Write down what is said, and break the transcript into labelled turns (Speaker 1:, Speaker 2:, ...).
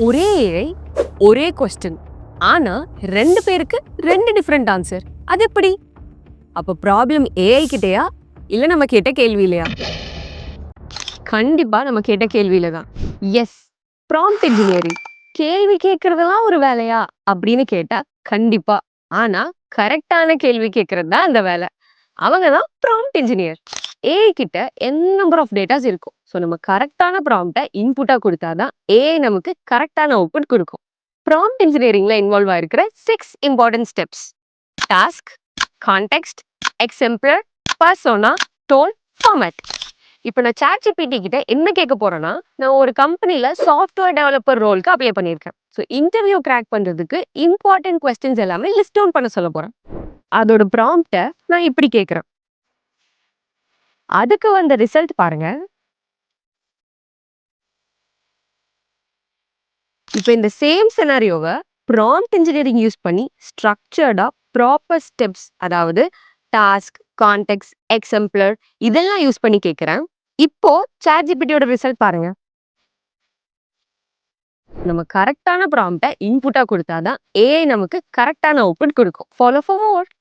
Speaker 1: ஒரே ஏஐ ஒரே கொஸ்டின் ஆனா 2 பேருக்கு 2 டிஃபரெண்ட் ஆன்சர். அது எப்படி? அப்ப ப்ராப்ளம் ஏஐ கிட்டயா இல்ல நம்ம கேட்ட கேள்வியிலயா? கண்டிப்பா நம்ம கேட்ட கேள்வியில தான். Yes, prompt engineering. கேள்வி கேட்கறதெல்லாம் ஒரு வேலையா அப்படின்னு கேட்டா கண்டிப்பா. ஆனா கரெக்டான கேள்வி கேட்கறது தான் அந்த வேலை. அவங்க தான் ப்ராம்ப்ட் இன்ஜினியர். ஏஐ கிட்ட என் நம்பர் ஆஃப் டேட்டாஸ் இருக்கும். ஸோ நம்ம கரெக்டான ப்ராம்ப்டை இன்புட்டா கொடுத்தாதான் ஏஐ நமக்கு கரெக்டான அவுட்புட் கொடுக்கும். ப்ராம்ப்ட் இன்ஜினியரிங்ல இன்வால்வ் ஆயிருக்கிற 6 important steps: task, context, exemplar, persona, tone, format. இப்போ நான் ChatGPT கிட்ட என்ன கேட்க போறேன்னா, நான் ஒரு கம்பெனில சாஃப்ட்வேர் டெவலப்பர் ரோலுக்கு அப்ளை பண்ணியிருக்கேன். ஸோ இன்டர்வியூ கிராக் பண்றதுக்கு இம்பார்ட்டன்ட் கொஸ்டின்ஸ் எல்லாமே லிஸ்ட் டவுன் பண்ண சொல்ல போறேன். அதோட ப்ராம்ப்டை நான் இப்படி கேட்கிறேன். அதுக்கு வந்த ரிசல்ட் பாருங்க. இப்போ இந்த சேம் சினாரியோவை ப்ராம்ப்ட் இன்ஜினியரிங் யூஸ் பண்ணி ஸ்ட்ரக்சர்டா ப்ராப்பர் ஸ்டெப்ஸ், அதாவது டாஸ்க், கான்டெக்ஸ்ட், எக்ஸாம்பிளர் இதெல்லாம் யூஸ் பண்ணி கேட்கிறேன். இப்போ ChatGPTயோட ரிசல்ட் பாருங்க. நம்ம கரெக்டான ப்ராம்ப்டை இன்புட்டா கொடுத்தாதான் ஏஐ நமக்கு கரெக்டான அவுட்புட் கொடுக்கும். Follow for more.